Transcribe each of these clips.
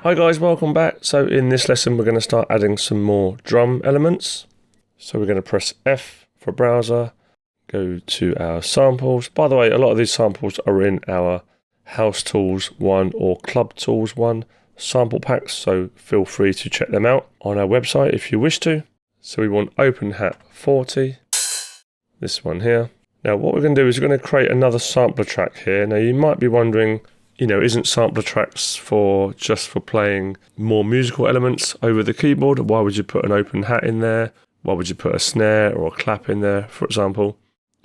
Hi guys, welcome back. So in this lesson we're going to start adding some more drum elements. So we're going to press F for browser, go to our samples. By the way, a lot of these samples are in our House Tools 1 or Club Tools 1 sample packs, so feel free to check them out on our website if you wish to. So we want Open Hat 40, this one here. Now what we're going to do is we're going to create another sampler track here. Now you might be wondering, isn't sampler tracks just for playing more musical elements over the keyboard? Why would you put an open hat in there? Why would you put a snare or a clap in there, for example?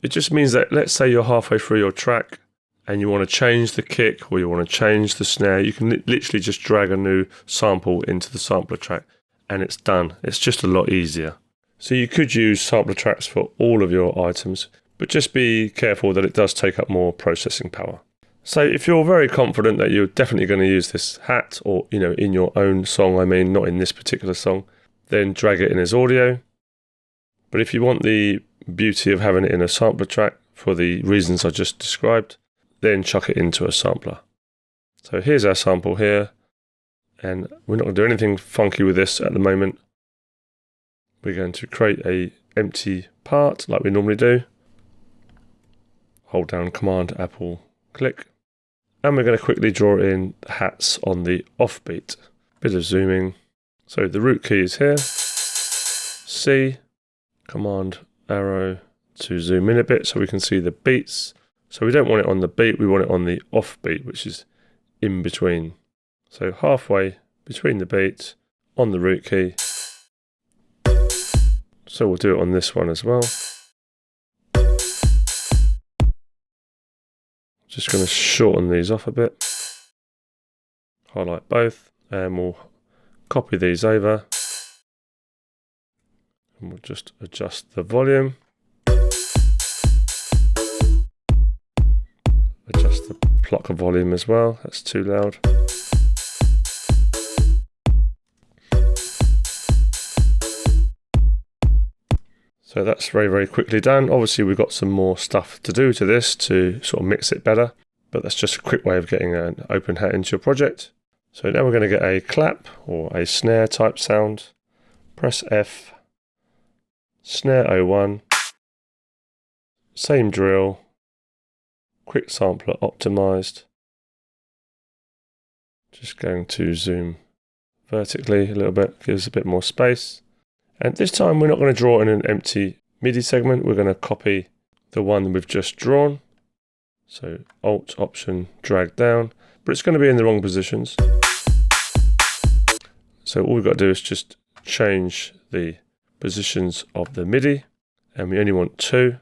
It just means that, let's say you're halfway through your track and you want to change the kick or you want to change the snare, you can literally just drag a new sample into the sampler track and it's done. It's just a lot easier. So you could use sampler tracks for all of your items, but just be careful that it does take up more processing power. So if you're very confident that you're definitely going to use this hat, or in your own song, not in this particular song, then drag it in as audio. But if you want the beauty of having it in a sampler track for the reasons I just described, then chuck it into a sampler. So here's our sample here, and we're not going to do anything funky with this at the moment. We're going to create an empty part like we normally do. Hold down Command, Apple, click. And we're going to quickly draw in hats on the offbeat. Bit of zooming. So the root key is here. C, Command arrow to zoom in a bit so we can see the beats. So we don't want it on the beat, we want it on the offbeat, which is in between. So halfway between the beat on the root key. So we'll do it on this one as well. Just going to shorten these off a bit, highlight both, and we'll copy these over, and we'll just adjust the volume, adjust the plucker volume as well, that's too loud. So that's very, very quickly done. Obviously we've got some more stuff to do to this to sort of mix it better, but that's just a quick way of getting an open hat into your project. So now we're going to get a clap or a snare type sound. Press F, snare 01, same drill, quick sampler optimized. Just going to zoom vertically a little bit, gives a bit more space. And this time we're not going to draw in an empty MIDI segment, we're going to copy the one we've just drawn. So Alt, Option, drag down, but it's going to be in the wrong positions. So all we've got to do is just change the positions of the MIDI, and we only want 2.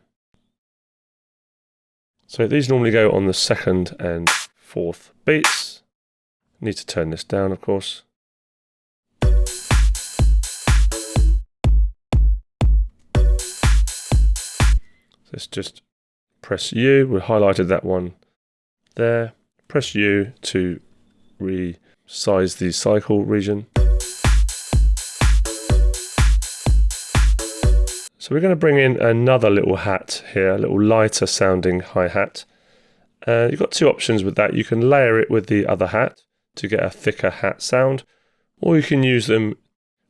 So these normally go on the 2nd and 4th beats. Need to turn this down, of course. Let's just press U, we highlighted that one there. Press U to resize the cycle region. So we're going to bring in another little hat here, a little lighter sounding hi-hat. You've got 2 options with that. You can layer it with the other hat to get a thicker hat sound, or you can use them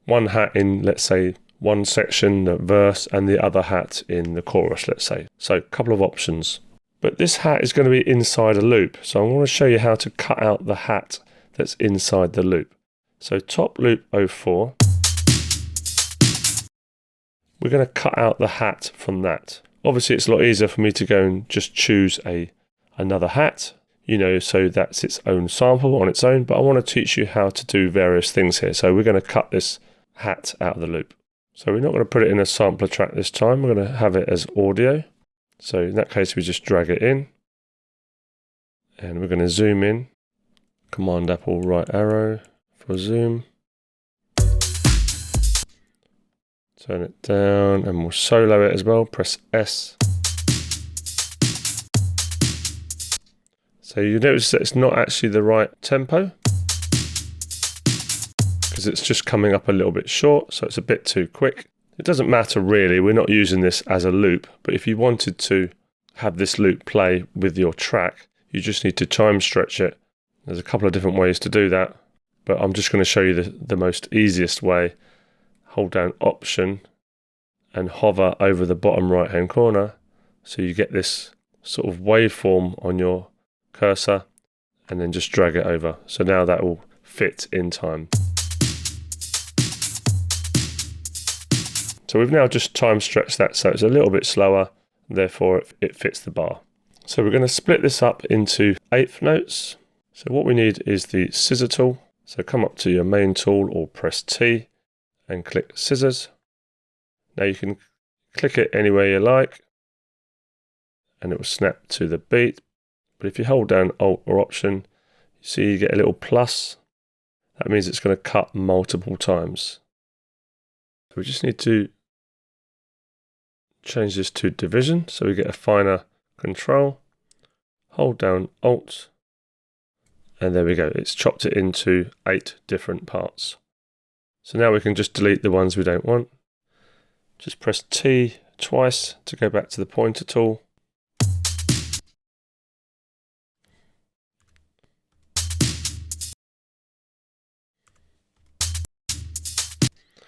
one hat in, let's say, one section, the verse, and the other hat in the chorus, let's say. So a couple of options. But this hat is going to be inside a loop. So I'm going to show you how to cut out the hat that's inside the loop. So top loop 04. We're going to cut out the hat from that. Obviously it's a lot easier for me to go and just choose another hat, so that's its own sample on its own, but I want to teach you how to do various things here. So we're going to cut this hat out of the loop. So we're not going to put it in a sampler track this time, we're going to have it as audio. So in that case we just drag it in, and we're going to zoom in, Command Apple right arrow for zoom. Turn it down, and we'll solo it as well, press S. So you notice that it's not actually the right tempo, because it's just coming up a little bit short, so it's a bit too quick. It doesn't matter really, we're not using this as a loop, but if you wanted to have this loop play with your track, you just need to time stretch it. There's a couple of different ways to do that. but I'm just going to show you the most easiest way. Hold down Option and hover over the bottom right hand corner, so you get this sort of waveform on your cursor, and then just drag it over. So now that will fit in time. So we've now just time stretched that so it's a little bit slower, therefore it fits the bar. So we're going to split this up into eighth notes. So what we need is the scissor tool. So come up to your main tool or press T and click scissors. Now you can click it anywhere you like and it will snap to the beat. But if you hold down Alt or Option, you see you get a little plus. That means it's going to cut multiple times. So we just need to change this to division so we get a finer control. Hold down Alt, and there we go. It's chopped it into 8 different parts. So now we can just delete the ones we don't want. Just press T twice to go back to the pointer tool.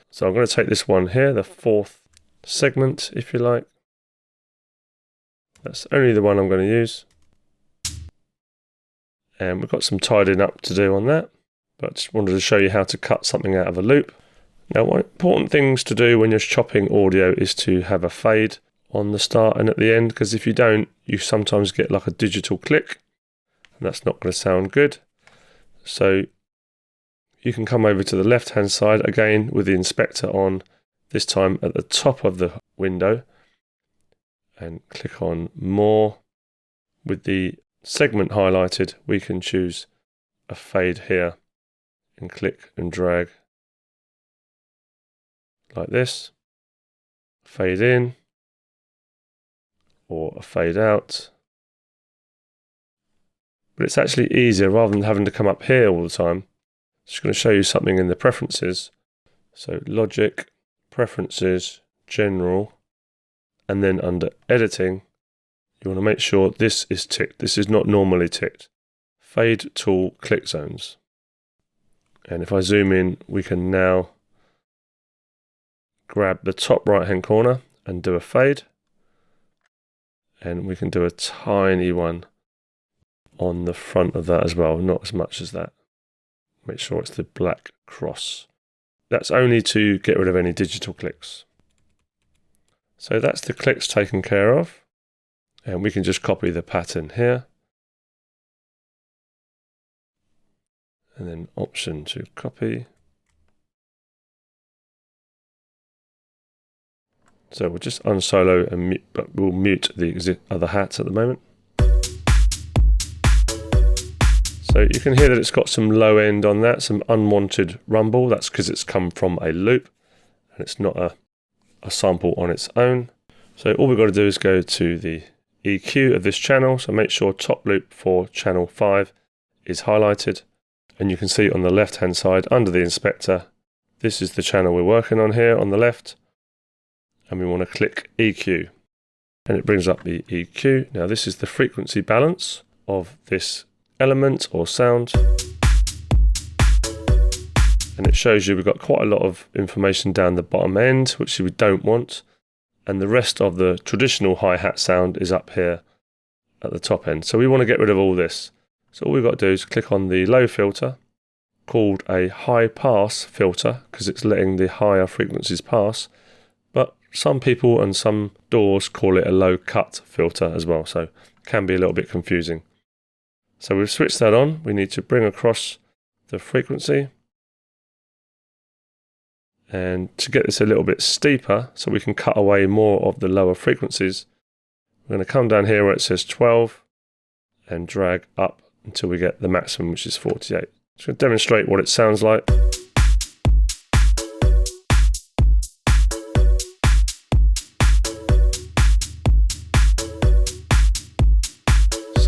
So I'm going to take this one here, the 4th segment, if you like. That's only the one I'm going to use. And we've got some tidying up to do on that, but just wanted to show you how to cut something out of a loop. Now, one important things to do when you're chopping audio is to have a fade on the start and at the end, because if you don't, you sometimes get like a digital click, and that's not going to sound good. So you can come over to the left hand side again with the inspector on, this time at the top of the window, and click on More. With the segment highlighted, we can choose a fade here and click and drag like this. Fade in or a fade out. But it's actually easier rather than having to come up here all the time. Just going to show you something in the preferences. So Logic, Preferences, General, and then under Editing, you want to make sure this is ticked. This is not normally ticked. Fade Tool Click Zones. And if I zoom in, we can now grab the top right hand corner and do a fade. And we can do a tiny one on the front of that as well, not as much as that. Make sure it's the black cross. That's only to get rid of any digital clicks. So that's the clicks taken care of. And we can just copy the pattern here. And then Option to copy. So we'll just unsolo and mute, but we'll mute the other hats at the moment. So you can hear that it's got some low end on that, some unwanted rumble. That's because it's come from a loop and it's not a sample on its own. So all we've got to do is go to the EQ of this channel. So make sure top loop for channel 5 is highlighted. And you can see on the left hand side under the inspector, this is the channel we're working on here on the left. And we want to click EQ. And it brings up the EQ. Now this is the frequency balance of this element or sound, and it shows you we've got quite a lot of information down the bottom end, which we don't want, and the rest of the traditional hi-hat sound is up here at the top end. So we want to get rid of all this. So all we've got to do is click on the low filter, called a high pass filter, because it's letting the higher frequencies pass, but some people and some DAWs call it a low cut filter as well, so it can be a little bit confusing. So we've switched that on. We need to bring across the frequency. And to get this a little bit steeper, so we can cut away more of the lower frequencies, we're going to come down here where it says 12 and drag up until we get the maximum, which is 48. Just going to demonstrate what it sounds like.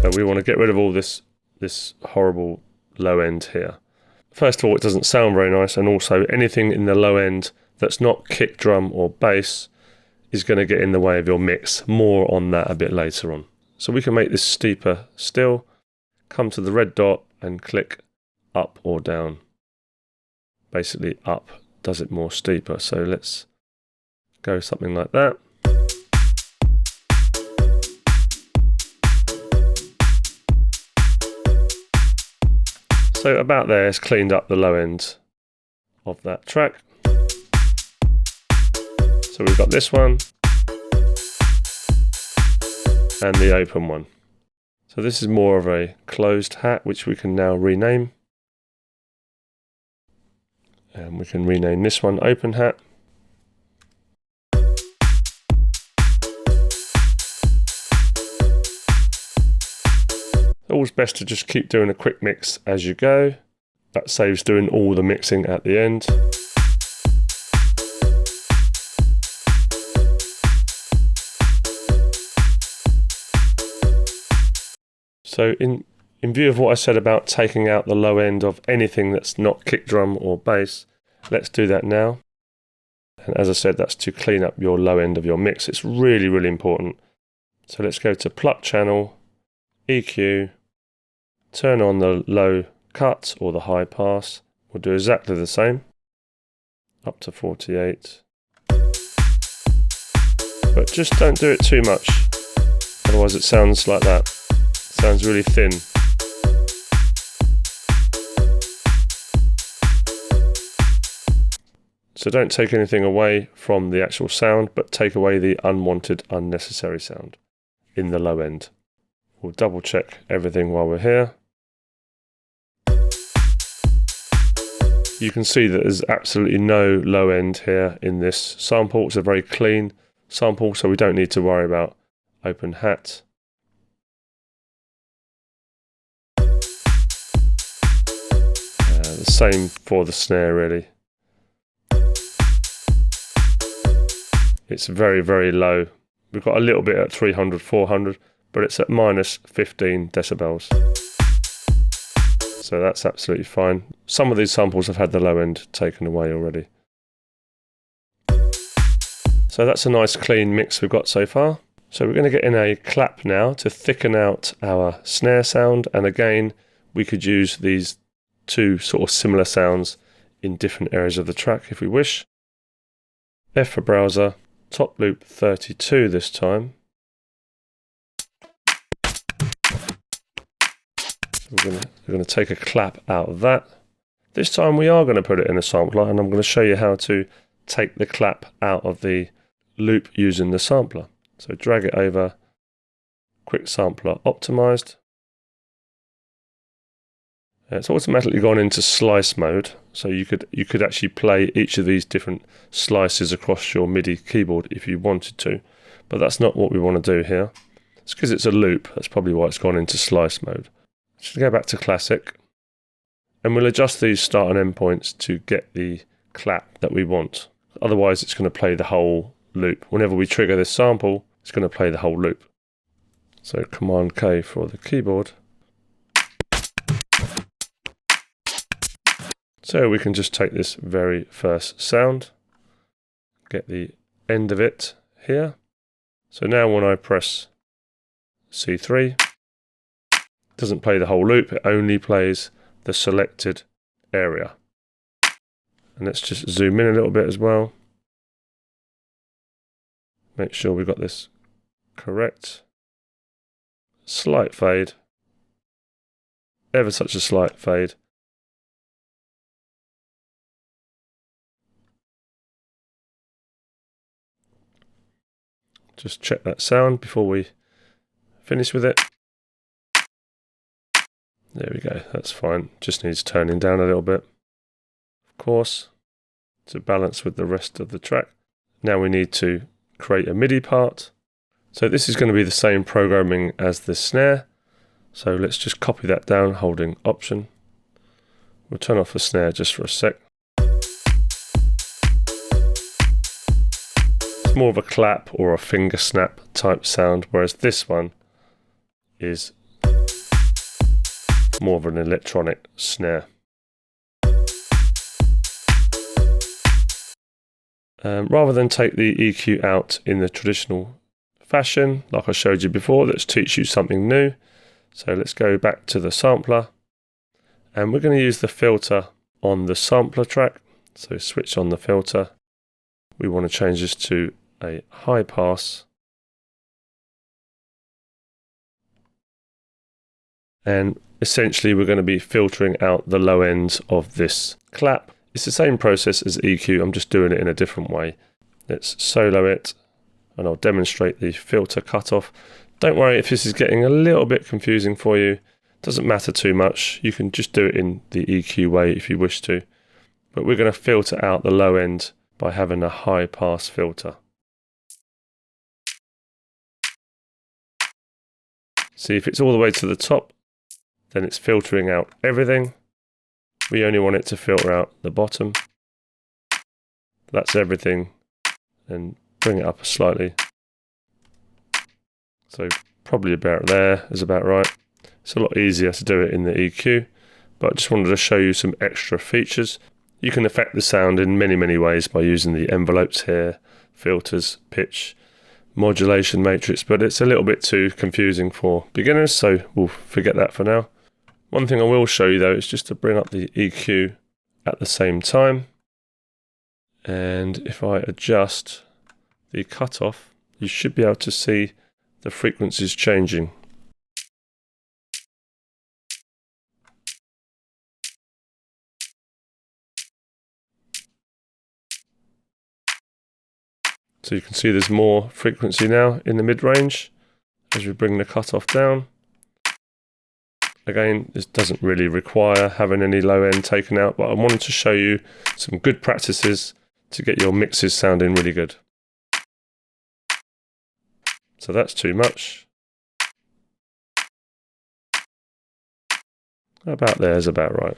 So we want to get rid of all this horrible low end here. First of all, it doesn't sound very nice, and also anything in the low end that's not kick drum or bass is going to get in the way of your mix. More on that a bit later on. So we can make this steeper still. Come to the red dot and click up or down. basically up does it more steeper. So let's go something like that. So about there, it's cleaned up the low end of that track. So we've got this one and the open one. So this is more of a closed hat, which we can now rename. And we can rename this one open hat. Always best to just keep doing a quick mix as you go. That saves doing all the mixing at the end. So in view of what I said about taking out the low end of anything that's not kick drum or bass, let's do that now. And as I said, that's to clean up your low end of your mix. It's really, really important. So let's go to pluck channel, EQ, turn on the low cut or the high pass. We'll do exactly the same, up to 48. But just don't do it too much, otherwise it sounds like that. Sounds really thin. So don't take anything away from the actual sound, but take away the unwanted, unnecessary sound in the low end. We'll double check everything while we're here. You can see that there's absolutely no low end here in this sample. It's a very clean sample, so we don't need to worry about open hat. The same for the snare really. It's very, very low. We've got a little bit at 300, 400, but it's at minus 15 decibels. So that's absolutely fine. Some of these samples have had the low end taken away already. So that's a nice clean mix we've got so far. So we're going to get in a clap now to thicken out our snare sound. And again, we could use these two sort of similar sounds in different areas of the track if we wish. F for browser, top loop 32 this time. We're going to take a clap out of that. This time we are going to put it in a sampler, and I'm going to show you how to take the clap out of the loop using the sampler. So drag it over, quick sampler optimized. It's automatically gone into slice mode, so you could actually play each of these different slices across your MIDI keyboard if you wanted to, but that's not what we want to do here. It's because it's a loop, that's probably why it's gone into slice mode. Just go back to classic, and we'll adjust these start and end points to get the clap that we want. Otherwise it's going to play the whole loop. Whenever we trigger this sample, it's going to play the whole loop. So Command K for the keyboard. So we can just take this very first sound, get the end of it here. So now when I press C3, it doesn't play the whole loop, it only plays the selected area. And let's just zoom in a little bit as well. Make sure we've got this correct. Slight fade. Ever such a slight fade. Just check that sound before we finish with it. There we go, that's fine. Just needs turning down a little bit, of course, to balance with the rest of the track. Now we need to create a MIDI part. So this is going to be the same programming as the snare. So let's just copy that down, holding Option. We'll turn off the snare just for a sec. It's more of a clap or a finger snap type sound, whereas this one is more of an electronic snare. Rather than take the EQ out in the traditional fashion, like I showed you before, let's teach you something new. So let's go back to the sampler, and we're going to use the filter on the sampler track. So switch on the filter. We want to change this to a high pass. And essentially we're going to be filtering out the low ends of this clap. It's the same process as EQ, I'm just doing it in a different way. Let's solo it and I'll demonstrate the filter cutoff. Don't worry if this is getting a little bit confusing for you. It doesn't matter too much. You can just do it in the EQ way if you wish to. But we're going to filter out the low end by having a high pass filter. See, if it's all the way to the top, then it's filtering out everything. We only want it to filter out the bottom. That's everything. And bring it up slightly. So probably about there is about right. It's a lot easier to do it in the EQ, but I just wanted to show you some extra features. You can affect the sound in many ways by using the envelopes here, filters, pitch, modulation matrix, but it's a little bit too confusing for beginners, so we'll forget that for now. One thing I will show you though is just to bring up the EQ at the same time. And if I adjust the cutoff, you should be able to see the frequencies changing. So you can see there's more frequency now in the mid-range as we bring the cutoff down. Again, this doesn't really require having any low end taken out, but I wanted to show you some good practices to get your mixes sounding really good. So that's too much. About there is about right.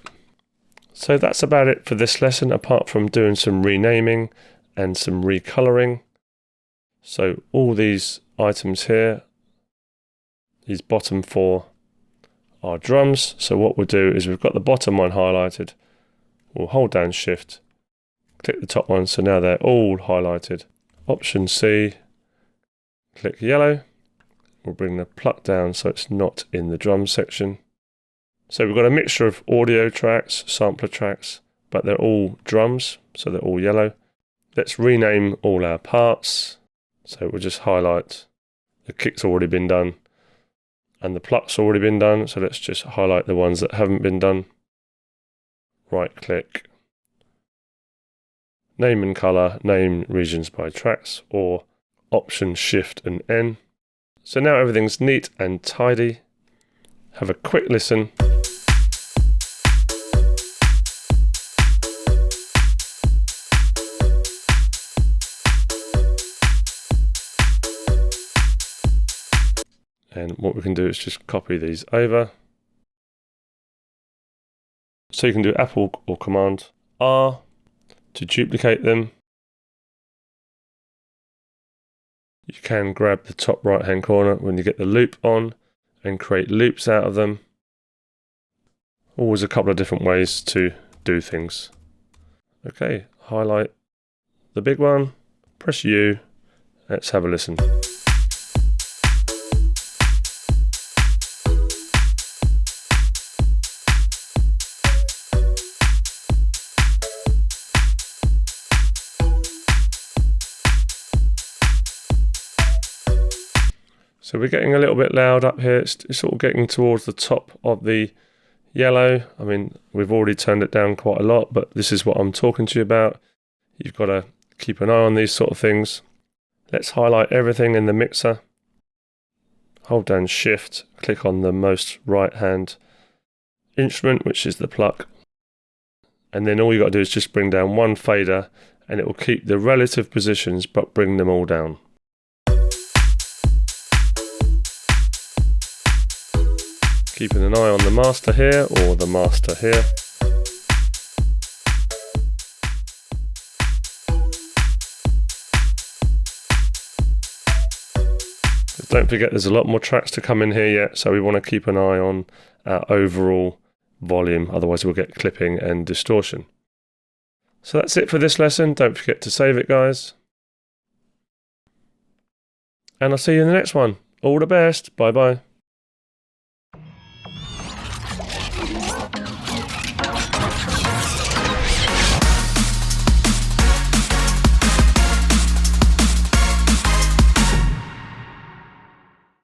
So that's about it for this lesson, apart from doing some renaming and some recoloring. So all these items here, these bottom four are drums. So what we'll do is we've got the bottom one highlighted. We'll hold down Shift, click the top one, so now they're all highlighted. Option C, click yellow. We'll bring the pluck down so it's not in the drum section. So we've got a mixture of audio tracks, sampler tracks, but they're all drums, so they're all yellow. Let's rename all our parts. So we'll just highlight the kick's already been done and the pluck's already been done. So let's just highlight the ones that haven't been done. Right click, name and color, name regions by tracks, or Option Shift and N. So now everything's neat and tidy. Have a quick listen. And what we can do is just copy these over. So you can do Apple or Command R to duplicate them. You can grab the top right hand corner when you get the loop on and create loops out of them. Always a couple of different ways to do things. Okay, highlight the big one, press U, let's have a listen. So we're getting a little bit loud up here. It's sort of getting towards the top of the yellow. I mean, we've already turned it down quite a lot, but this is what I'm talking to you about. You've got to keep an eye on these sort of things. Let's highlight everything in the mixer. Hold down Shift, click on the most right hand instrument, which is the pluck. And then all you got to do is just bring down one fader and it will keep the relative positions but bring them all down. Keeping an eye on the master here or the master here. Don't forget there's a lot more tracks to come in here yet, so we want to keep an eye on our overall volume, otherwise we'll get clipping and distortion. So that's it for this lesson. Don't forget to save it, guys. And I'll see you in the next one. All the best. Bye bye.